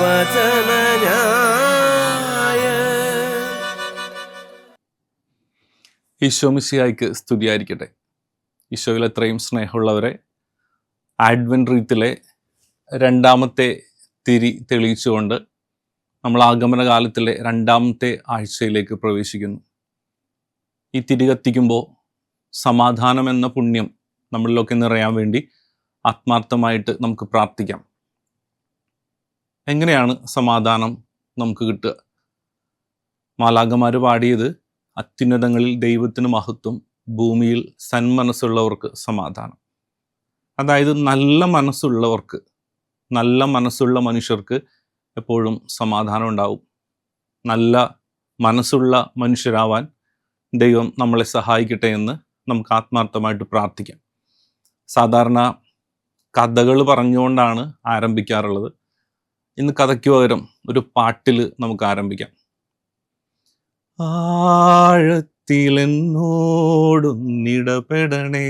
വചനന്യായ. ഈശോ മിശിഹായ്ക്ക് സ്തുതിയായിരിക്കട്ടെ. ഈശോയിൽ എത്രയും സ്നേഹമുള്ളവരെ, ആഡ്വെന്റ് റീത്തിലെ രണ്ടാമത്തെ തിരി തെളിയിച്ചുകൊണ്ട് നമ്മൾ ആഗമന കാലത്തിലെ രണ്ടാമത്തെ ആഴ്ചയിലേക്ക് പ്രവേശിക്കുന്നു. ഈ തിരി കത്തിക്കുമ്പോൾ സമാധാനം എന്ന പുണ്യം നമ്മളിലൊക്കെ നിറയാൻ വേണ്ടി ആത്മാർത്ഥമായിട്ട് നമുക്ക് പ്രാർത്ഥിക്കാം. എങ്ങനെയാണ് സമാധാനം നമുക്ക് കിട്ടുക? മാലാഖമാർ പാടിയത്, അത്യുന്നതങ്ങളിൽ ദൈവത്തിന് മഹത്വം, ഭൂമിയിൽ സന്മനസ്സുള്ളവർക്ക് സമാധാനം. അതായത് നല്ല മനസ്സുള്ളവർക്ക്, നല്ല മനസ്സുള്ള മനുഷ്യർക്ക് എപ്പോഴും സമാധാനം ഉണ്ടാവും. നല്ല മനസ്സുള്ള മനുഷ്യരാവാൻ ദൈവം നമ്മളെ സഹായിക്കട്ടെ എന്ന് നമുക്ക് ആത്മാർത്ഥമായിട്ട് പ്രാർത്ഥിക്കാം. സാധാരണ കഥകൾ പറഞ്ഞുകൊണ്ടാണ് ആരംഭിക്കാറുള്ളത്. ഇന്ന് കഥയ്ക്ക് പകരം ഒരു പാട്ടിൽ നമുക്ക് ആരംഭിക്കാം. ആഴത്തിലെന്നോടൊന്നിടപെടണേ,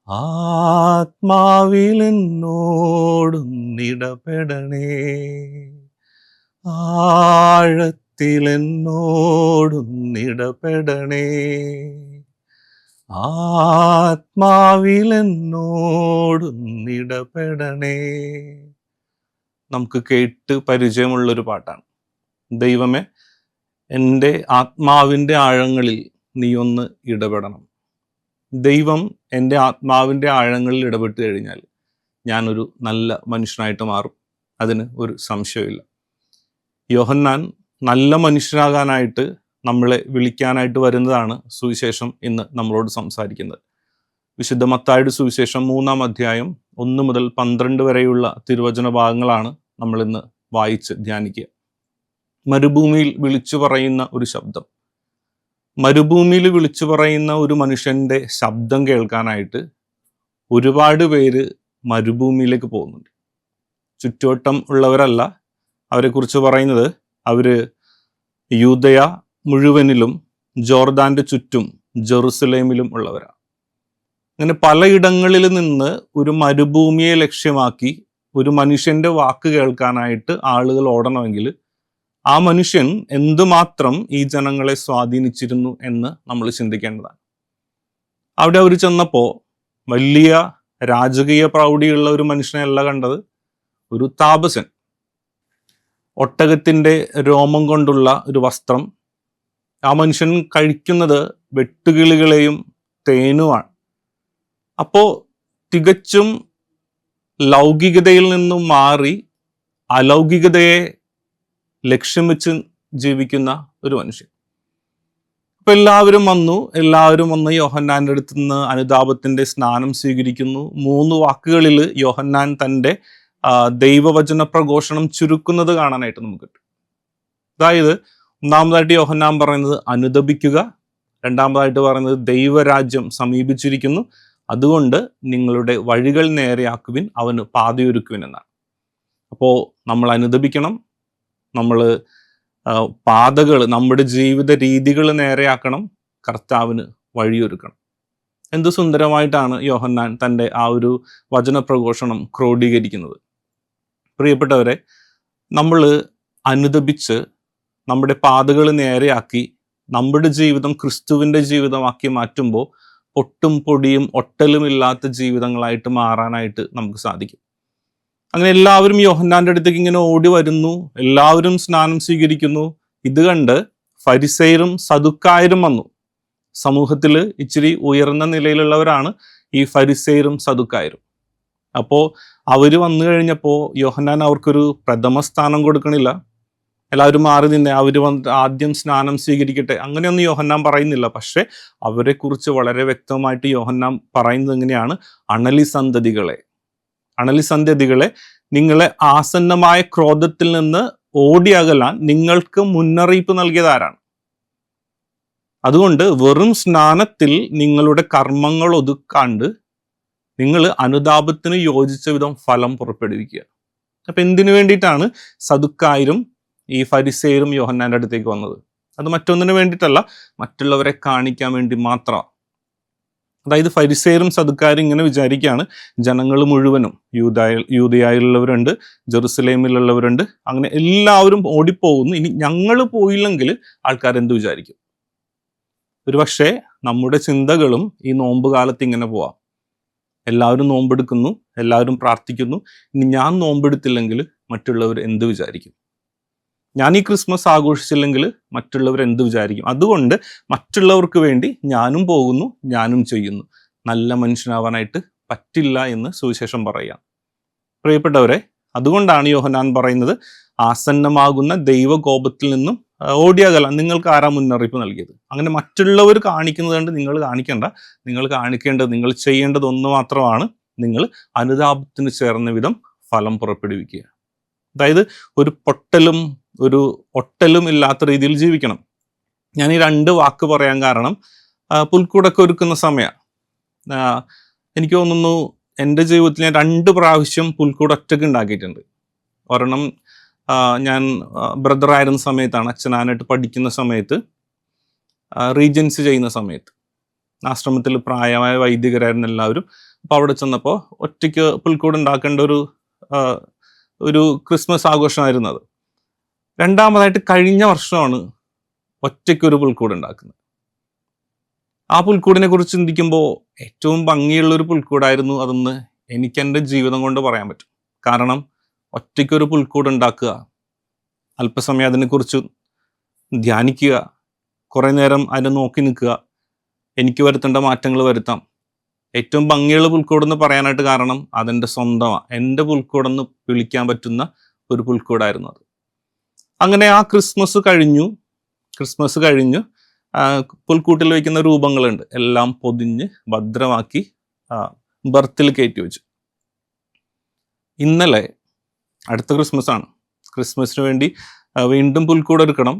ആത്മാവിലെന്നോടൊന്നിടപെടണേ, ആഴത്തിലെന്നോടൊന്നിടപെടണേ, ആത്മാവിലെന്നോടൊന്നിടപെടണേ. നമുക്ക് കേട്ട് പരിചയമുള്ളൊരു പാട്ടാണ്. ദൈവമേ, എൻ്റെ ആത്മാവിൻ്റെ ആഴങ്ങളിൽ നീ ഒന്ന് ഇടപെടണം. ദൈവം എൻ്റെ ആത്മാവിൻ്റെ ആഴങ്ങളിൽ ഇടപെട്ട് കഴിഞ്ഞാൽ ഞാനൊരു നല്ല മനുഷ്യനായിട്ട് മാറും. അതിന് ഒരു സംശയമില്ല. യോഹന്നാൻ നല്ല മനുഷ്യനാകാനായിട്ട് നമ്മളെ വിളിക്കാനായിട്ട് വരുന്നതാണ് സുവിശേഷം ഇന്ന് നമ്മളോട് സംസാരിക്കുന്നത്. വിശുദ്ധ മത്തായിയുടെ സുവിശേഷം 3-ാം അധ്യായം 1 മുതൽ 12 വരെയുള്ള തിരുവചന ഭാഗങ്ങളാണ് നമ്മളിന്ന് വായിച്ച് ധ്യാനിക്കുക. മരുഭൂമിയിൽ വിളിച്ചു പറയുന്ന ഒരു ശബ്ദം. മരുഭൂമിയിൽ വിളിച്ചു പറയുന്ന ഒരു മനുഷ്യൻ്റെ ശബ്ദം കേൾക്കാനായിട്ട് ഒരുപാട് പേര് മരുഭൂമിയിലേക്ക് പോകുന്നുണ്ട്. ചുറ്റുവട്ടം ഉള്ളവരല്ല അവരെക്കുറിച്ച് പറയുന്നത്. അവർ യൂദയ മുഴുവനിലും ജോർദാൻ്റെ ചുറ്റും ജെറുസലേമിലും ഉള്ളവരാണ്. അങ്ങനെ പലയിടങ്ങളിൽ നിന്ന് ഒരു മരുഭൂമിയെ ലക്ഷ്യമാക്കി ഒരു മനുഷ്യൻ്റെ വാക്ക് കേൾക്കാനായിട്ട് ആളുകൾ ഓടണമെങ്കിൽ ആ മനുഷ്യൻ എന്തുമാത്രം ഈ ജനങ്ങളെ സ്വാധീനിച്ചിരുന്നു എന്ന് നമ്മൾ ചിന്തിക്കേണ്ടതാണ്. അവിടെ അവർ ചെന്നപ്പോൾ വലിയ രാജകീയ പ്രൗഢിയുള്ള ഒരു മനുഷ്യനെയല്ല കണ്ടത്, ഒരു താപസൻ. ഒട്ടകത്തിൻ്റെ രോമം കൊണ്ടുള്ള ഒരു വസ്ത്രം. ആ മനുഷ്യൻ കഴിക്കുന്നത് വെട്ടുകിളികളെയും തേനുമാണ്. അപ്പോൾ തികച്ചും ലൗകികതയിൽ നിന്നും മാറി അലൗകികതയെ ലക്ഷ്യം വെച്ച് ജീവിക്കുന്ന ഒരു മനുഷ്യൻ. അപ്പൊ എല്ലാവരും വന്ന് യോഹന്നാൻ്റെ അടുത്ത് നിന്ന് അനുതാപത്തിന്റെ സ്നാനം സ്വീകരിക്കുന്നു. 3 വാക്കുകളിൽ യോഹന്നാൻ തൻ്റെ ദൈവവചന പ്രഘോഷണം ചുരുക്കുന്നത് കാണാനായിട്ട് നമുക്ക് കിട്ടും. അതായത് ഒന്നാമതായിട്ട് യോഹന്നാൻ പറയുന്നത് അനുതപിക്കുക, രണ്ടാമതായിട്ട് പറയുന്നത് ദൈവരാജ്യം സമീപിച്ചിരിക്കുന്നു, അതുകൊണ്ട് നിങ്ങളുടെ വഴികൾ നേരെയാക്കുവിൻ, അവന് പാതയൊരുക്കുവിൻ എന്നാണ്. അപ്പോൾ നമ്മൾ അനുതപിക്കണം, നമ്മൾ പാതകൾ, നമ്മുടെ ജീവിത രീതികൾ നേരെയാക്കണം, കർത്താവിന് വഴിയൊരുക്കണം. എന്ത് സുന്ദരമായിട്ടാണ് യോഹന്നാൻ തൻ്റെ ആ ഒരു വചനപ്രഘോഷണം ക്രോഡീകരിക്കുന്നത്. പ്രിയപ്പെട്ടവരെ, നമ്മൾ അനുതപിച്ച് നമ്മുടെ പാതകൾ നേരെയാക്കി നമ്മുടെ ജീവിതം ക്രിസ്തുവിൻ്റെ ജീവിതമാക്കി മാറ്റുമ്പോൾ പൊട്ടും പൊടിയും ഒട്ടലുമില്ലാത്ത ജീവിതങ്ങളായിട്ട് മാറാനായിട്ട് നമുക്ക് സാധിക്കും. അങ്ങനെ എല്ലാവരും യോഹന്നാൻ്റെ അടുത്തേക്ക് ഇങ്ങനെ ഓടി വരുന്നു, എല്ലാവരും സ്നാനം സ്വീകരിക്കുന്നു. ഇത് കണ്ട് ഫരിസേയരും സദുക്കായരും വന്നു. സമൂഹത്തിൽ ഇച്ചിരി ഉയർന്ന നിലയിലുള്ളവരാണ് ഈ ഫരിസേയരും സദുക്കായരും. അപ്പോൾ അവർ വന്നു കഴിഞ്ഞപ്പോൾ യോഹന്നാൻ അവർക്കൊരു പ്രഥമ സ്ഥാനം കൊടുക്കണില്ല. എല്ലാവരും മാറി നിന്നെ, അവർ വന്ന് ആദ്യം സ്നാനം സ്വീകരിക്കട്ടെ, അങ്ങനെയൊന്നും യോഹന്നാൻ പറയുന്നില്ല. പക്ഷെ അവരെക്കുറിച്ച് വളരെ വ്യക്തമായിട്ട് യോഹന്നാൻ പറയുന്നത് എങ്ങനെയാണ്? അണലിസന്ധ്യതികളെ, നിങ്ങളെ ആസന്നമായ ക്രോധത്തിൽ നിന്ന് ഓടിയകലാൻ നിങ്ങൾക്ക് മുന്നറിയിപ്പ് നൽകിയത് ആരാണ്? അതുകൊണ്ട് വെറും സ്നാനത്തിൽ നിങ്ങളുടെ കർമ്മങ്ങൾ ഒതുക്കാണ്ട് നിങ്ങൾ അനുതാപത്തിന് യോജിച്ച വിധം ഫലം പുറപ്പെടുവിക്കുക. അപ്പൊ എന്തിനു വേണ്ടിയിട്ടാണ് സദുക്കായരും ഈ ഫരിസേയരും യോഹന്നാൻ്റെ അടുത്തേക്ക് വന്നത്? അത് മറ്റൊന്നിനു വേണ്ടിയിട്ടല്ല, മറ്റുള്ളവരെ കാണിക്കാൻ വേണ്ടി മാത്രമാണ്. അതായത് ഫരിസേരും സദുക്കാരും ഇങ്ങനെ വിചാരിക്കുകയാണ്, ജനങ്ങൾ മുഴുവനും യൂദയായിലുള്ളവരുണ്ട്, ജെറുസലേമിലുള്ളവരുണ്ട്, അങ്ങനെ എല്ലാവരും ഓടിപ്പോകുന്നു. ഇനി ഞങ്ങൾ പോയില്ലെങ്കിൽ ആൾക്കാരെന്ത് വിചാരിക്കും? ഒരുപക്ഷെ നമ്മുടെ ചിന്തകളും ഈ നോമ്പ് കാലത്ത് ഇങ്ങനെ പോവാം. എല്ലാവരും നോമ്പെടുക്കുന്നു, എല്ലാവരും പ്രാർത്ഥിക്കുന്നു, ഇനി ഞാൻ നോമ്പെടുത്തില്ലെങ്കിൽ മറ്റുള്ളവർ എന്ത് വിചാരിക്കും? ഞാൻ ഈ ക്രിസ്മസ് ആഘോഷിച്ചില്ലെങ്കിൽ മറ്റുള്ളവർ എന്ത് വിചാരിക്കും? അതുകൊണ്ട് മറ്റുള്ളവർക്ക് വേണ്ടി ഞാനും പോകുന്നു, ഞാനും ചെയ്യുന്നു. നല്ല മനുഷ്യനാവാനായിട്ട് പറ്റില്ല എന്ന് സുവിശേഷം പറയാം. പ്രിയപ്പെട്ടവരെ, അതുകൊണ്ടാണ് യോഹന്നാൻ പറയുന്നത്, ആസന്നമാകുന്ന ദൈവകോപത്തിൽ നിന്നും ഓടിയകലാൻ നിങ്ങൾക്ക് ആരാ മുന്നറിയിപ്പ് നൽകിയത്? അങ്ങനെ മറ്റുള്ളവർ കാണിക്കുന്നത് കണ്ട് നിങ്ങൾ കാണിക്കേണ്ട. നിങ്ങൾ കാണിക്കേണ്ടത്, നിങ്ങൾ ചെയ്യേണ്ടത് ഒന്ന് മാത്രമാണ്, നിങ്ങൾ അനുതാപത്തിന് ചേർന്ന വിധം ഫലം പുറപ്പെടുവിക്കുക. അതായത് ഒരു ഒട്ടലും ഇല്ലാത്ത രീതിയിൽ ജീവിക്കണം. ഞാൻ ഈ 2 വാക്ക് പറയാൻ കാരണം, പുൽക്കൂടൊക്കെ ഒരുക്കുന്ന സമയം എനിക്ക് തോന്നുന്നു എൻ്റെ ജീവിതത്തിൽ ഞാൻ 2 പ്രാവശ്യം പുൽക്കൂട് ഒറ്റയ്ക്ക് ഉണ്ടാക്കിയിട്ടുണ്ട്. ഒരെണ്ണം ഞാൻ ബ്രദറായിരുന്ന സമയത്താണ്, അച്ഛനാനായിട്ട് പഠിക്കുന്ന സമയത്ത്, റീജൻസി ചെയ്യുന്ന സമയത്ത്. ആശ്രമത്തിൽ പ്രായമായ വൈദികരായിരുന്നു എല്ലാവരും. അപ്പോൾ അവിടെ ചെന്നപ്പോൾ ഒറ്റയ്ക്ക് പുൽക്കൂട് ഉണ്ടാക്കേണ്ട ഒരു ക്രിസ്മസ് ആഘോഷമായിരുന്നു അത്. രണ്ടാമതായിട്ട് കഴിഞ്ഞ വർഷമാണ് ഒറ്റയ്ക്കൊരു പുൽക്കൂട് ഉണ്ടാക്കുന്നത്. ആ പുൽക്കൂടിനെ കുറിച്ച് ചിന്തിക്കുമ്പോൾ ഏറ്റവും ഭംഗിയുള്ളൊരു പുൽക്കൂടായിരുന്നു അതെന്ന് എനിക്ക് എൻ്റെ ജീവിതം കൊണ്ട് പറയാൻ പറ്റും. കാരണം ഒറ്റയ്ക്കൊരു പുൽക്കൂട് ഉണ്ടാക്കുക, അല്പസമയം അതിനെക്കുറിച്ച് ധ്യാനിക്കുക, കുറേ നേരം അതിനെ നോക്കി നിൽക്കുക, എനിക്ക് വരുത്തേണ്ട മാറ്റങ്ങൾ വരുത്താം. ഏറ്റവും ഭംഗിയുള്ള പുൽക്കൂടെന്ന് പറയാനായിട്ട് കാരണം അതെൻ്റെ സ്വന്തമാണ്, എൻ്റെ പുൽക്കൂടെന്ന് വിളിക്കാൻ പറ്റുന്ന ഒരു പുൽക്കൂടായിരുന്നു അത്. അങ്ങനെ ആ ക്രിസ്മസ് കഴിഞ്ഞു. പുൽക്കൂട്ടിൽ വയ്ക്കുന്ന രൂപങ്ങളുണ്ട്, എല്ലാം പൊതിഞ്ഞ് ഭദ്രമാക്കി ബർത്തിൽ കയറ്റി വെച്ചു. ഇന്നലെ അടുത്ത ക്രിസ്മസാണ്. ക്രിസ്മസിന് വേണ്ടി വീണ്ടും പുൽക്കൂട് ഒരുക്കണം.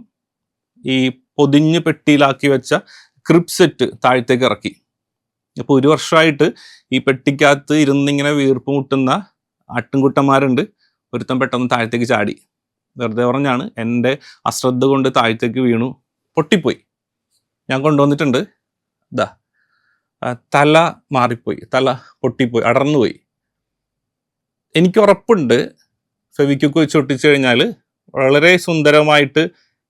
ഈ പൊതിഞ്ഞ് പെട്ടിയിലാക്കി വെച്ച ക്രിബ് സെറ്റ് താഴത്തേക്ക് ഇറക്കി. അപ്പോൾ 1 വർഷമായിട്ട് ഈ പെട്ടിക്കകത്ത് ഇരുന്നിങ്ങനെ വീർപ്പ് മുട്ടുന്ന ആട്ടിൻകുട്ടന്മാരുണ്ട്. ഒരുത്തൻ പെട്ടെന്ന് താഴത്തേക്ക് ചാടി. വെറുതെ പറഞ്ഞാണ്, എൻ്റെ അശ്രദ്ധ കൊണ്ട് താഴത്തേക്ക് വീണു, പൊട്ടിപ്പോയി. ഞാൻ കൊണ്ടുവന്നിട്ടുണ്ട്. തല മാറിപ്പോയി, തല പൊട്ടിപ്പോയി, അടർന്നുപോയി. എനിക്ക് ഉറപ്പുണ്ട് ഫെവിക്വിക്ക് വെച്ച് ഒട്ടിച്ചു കഴിഞ്ഞാൽ വളരെ സുന്ദരമായിട്ട്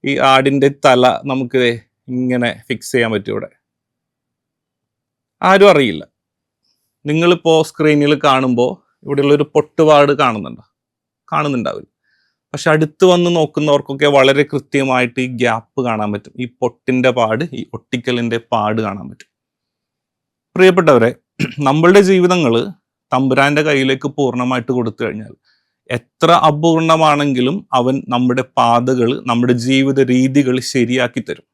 ഈ ആടിൻ്റെ തല നമുക്ക് ഇങ്ങനെ ഫിക്സ് ചെയ്യാൻ പറ്റും. ഇവിടെ ആരും അറിയില്ല. നിങ്ങളിപ്പോൾ സ്ക്രീനിൽ കാണുമ്പോൾ ഇവിടെയുള്ളൊരു പൊട്ടുപാട് കാണുന്നുണ്ടാവില്ല. പക്ഷെ അടുത്ത് വന്ന് നോക്കുന്നവർക്കൊക്കെ വളരെ കൃത്യമായിട്ട് ഈ ഗ്യാപ്പ് കാണാൻ പറ്റും. ഈ പൊട്ടിൻ്റെ പാട്, ഈ ഒട്ടിക്കലിൻ്റെ പാട് കാണാൻ പറ്റും. പ്രിയപ്പെട്ടവരെ, നമ്മളുടെ ജീവിതങ്ങൾ തമ്പുരാൻ്റെ കയ്യിലേക്ക് പൂർണ്ണമായിട്ട് കൊടുത്തു കഴിഞ്ഞാൽ എത്ര അപൂർണമാണെങ്കിലും അവൻ നമ്മുടെ പാതകൾ, നമ്മുടെ ജീവിത രീതികൾ ശരിയാക്കി തരും.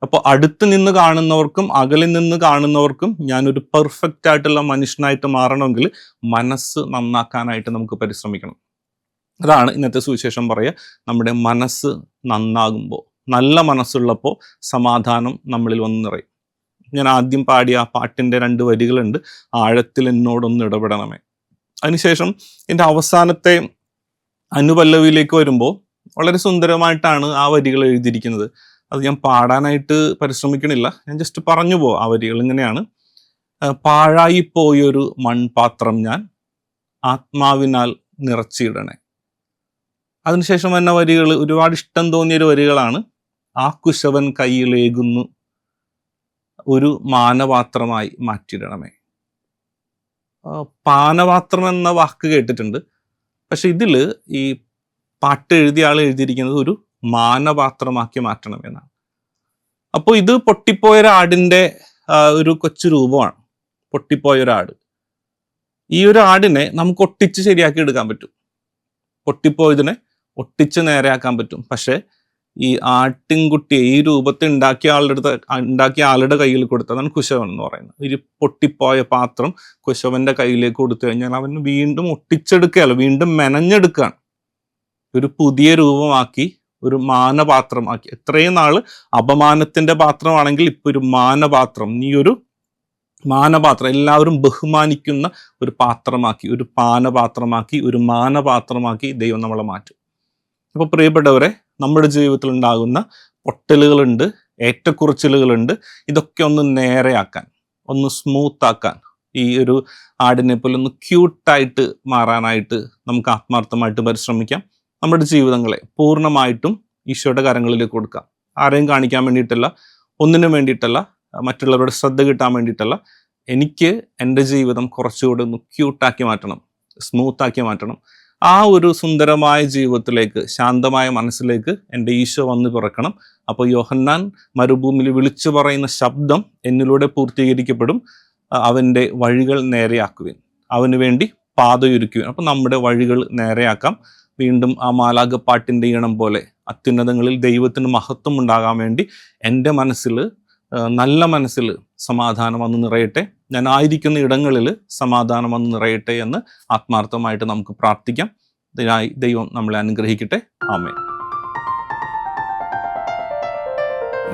അപ്പോൾ അടുത്ത് നിന്ന് കാണുന്നവർക്കും അകലിൽ നിന്ന് കാണുന്നവർക്കും ഞാനൊരു പെർഫെക്റ്റ് ആയിട്ടുള്ള മനുഷ്യനായിട്ട് മാറണമെങ്കിൽ മനസ്സ് നന്നാക്കാനായിട്ട് നമുക്ക് പരിശ്രമിക്കണം. അതാണ് ഇന്നത്തെ സുവിശേഷം പറയുക. നമ്മുടെ മനസ്സ് നന്നാകുമ്പോൾ, നല്ല മനസ്സുള്ളപ്പോൾ സമാധാനം നമ്മളിൽ വന്ന് നിറയും. ഞാൻ ആദ്യം പാടിയ ആ പാട്ടിൻ്റെ 2 വരികളുണ്ട്, ആഴത്തിൽ എന്നോടൊന്ന് ഇടപെടണമേ. അതിനുശേഷം എൻ്റെ അവസാനത്തെ അനുപല്ലവിയിലേക്ക് വരുമ്പോൾ വളരെ സുന്ദരമായിട്ടാണ് ആ വരികൾ എഴുതിയിരിക്കുന്നത്. അത് ഞാൻ പാടാനായിട്ട് പരിശ്രമിക്കണില്ല, ഞാൻ ജസ്റ്റ് പറഞ്ഞു പോവാം. ആ വരികൾ ഇങ്ങനെയാണ്: പാഴായിപ്പോയൊരു മൺപാത്രം ഞാൻ ആത്മാവിനാൽ നിറച്ചിടണേ. അതിനുശേഷം വന്ന വരികൾ ഒരുപാട് ഇഷ്ടം തോന്നിയൊരു വരികളാണ്. ആ കുശവൻ കയ്യിലേകുന്നു ഒരു മാനപാത്രമായി മാറ്റിയിടണമേ. പാനപാത്രം എന്ന വാക്ക് കേട്ടിട്ടുണ്ട്, പക്ഷെ ഇതിൽ ഈ പാട്ട് എഴുതിയ ആൾ എഴുതിയിരിക്കുന്നത് ഒരു മാനപാത്രമാക്കി മാറ്റണം എന്നാണ്. അപ്പോൾ ഇത് പൊട്ടിപ്പോയൊരാടിൻ്റെ ഒരു കൊച്ചു രൂപമാണ്. പൊട്ടിപ്പോയൊരാട്. ഈ ഒരു ആടിനെ നമുക്ക് ഒട്ടിച്ച് ശരിയാക്കി എടുക്കാൻ പറ്റും, പൊട്ടിപ്പോയതിനെ ഒട്ടിച്ച് നേരെയാക്കാൻ പറ്റും. പക്ഷെ ഈ ആട്ടിൻകുട്ടിയെ ഈ രൂപത്തിൽ ഉണ്ടാക്കിയ ആളുടെ കയ്യിൽ കൊടുത്തതാണ് കുശവൻ എന്ന് പറയുന്നത്. ഒരു പൊട്ടിപ്പോയ പാത്രം കുശവന്റെ കയ്യിലേക്ക് കൊടുത്തു കഴിഞ്ഞാൽ അവൻ വീണ്ടും ഒട്ടിച്ചെടുക്കുകയല്ല, വീണ്ടും മെനഞ്ഞെടുക്കുകയാണ്. ഒരു പുതിയ രൂപമാക്കി, ഒരു മാനപാത്രമാക്കി. എത്രയും നാള് അപമാനത്തിന്റെ പാത്രമാണെങ്കിൽ ഇപ്പൊ ഒരു മാനപാത്രം, നീ ഒരു മാനപാത്രം, എല്ലാവരും ബഹുമാനിക്കുന്ന ഒരു പാത്രമാക്കി, ഒരു പാനപാത്രമാക്കി, ഒരു മാനപാത്രമാക്കി ദൈവം നമ്മളെ മാറ്റും. അപ്പോൾ പ്രിയപ്പെട്ടവരെ, നമ്മുടെ ജീവിതത്തിൽ ഉണ്ടാകുന്ന പൊട്ടലുകളുണ്ട്, ഏറ്റക്കുറച്ചിലുകളുണ്ട്. ഇതൊക്കെ ഒന്ന് നേരെയാക്കാൻ, ഒന്ന് സ്മൂത്ത് ആക്കാൻ, ഈ ഒരു ആടിനെ പോലെ ഒന്ന് ക്യൂട്ടായിട്ട് മാറാനായിട്ട് നമുക്ക് ആത്മാർത്ഥമായിട്ട് പരിശ്രമിക്കാം. നമ്മുടെ ജീവിതങ്ങളെ പൂർണ്ണമായിട്ടും ഈശോയുടെ കരങ്ങളിലേക്ക് കൊടുക്കാം. ആരെയും കാണിക്കാൻ വേണ്ടിയിട്ടല്ല, ഒന്നിനും വേണ്ടിയിട്ടല്ല, മറ്റുള്ളവരുടെ ശ്രദ്ധ കിട്ടാൻ വേണ്ടിയിട്ടല്ല. എനിക്ക് എൻ്റെ ജീവിതം കുറച്ചുകൂടെ ഒന്ന് ക്യൂട്ടാക്കി മാറ്റണം, സ്മൂത്താക്കി മാറ്റണം. ആ ഒരു സുന്ദരമായ ജീവിതത്തിലേക്ക്, ശാന്തമായ മനസ്സിലേക്ക് എൻ്റെ ഈശോ വന്ന് പിറക്കണം. അപ്പോൾ യോഹന്നാൻ മരുഭൂമിയിൽ വിളിച്ചു പറയുന്ന ശബ്ദം എന്നിലൂടെ പൂർത്തീകരിക്കപ്പെടും. അവൻ്റെ വഴികൾ നേരെയാക്കുവിൻ, അവന് വേണ്ടി പാതയൊരുക്കുവിൻ. അപ്പം നമ്മുടെ വഴികൾ നേരെയാക്കാം. വീണ്ടും ആ മാലാഖപ്പാട്ടിൻ്റെ ഈണം പോലെ അത്യുന്നതങ്ങളിൽ ദൈവത്തിന് മഹത്വം ഉണ്ടാകാൻ വേണ്ടി എൻ്റെ മനസ്സിൽ, നല്ല മനസ്സിൽ സമാധാനം വന്ന് നിറയട്ടെ. ഞാൻ ആയിരിക്കുന്ന ഇടങ്ങളിൽ സമാധാനം വന്ന് നിറയട്ടെ എന്ന് ആത്മാർത്ഥമായിട്ട് നമുക്ക് പ്രാർത്ഥിക്കാം. ഇതിനായി ദൈവം നമ്മളെ അനുഗ്രഹിക്കട്ടെ. ആമേൻ.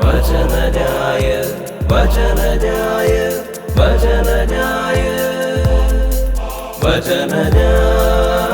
വചനജായ വചനജായ വചനജായ വചനജായ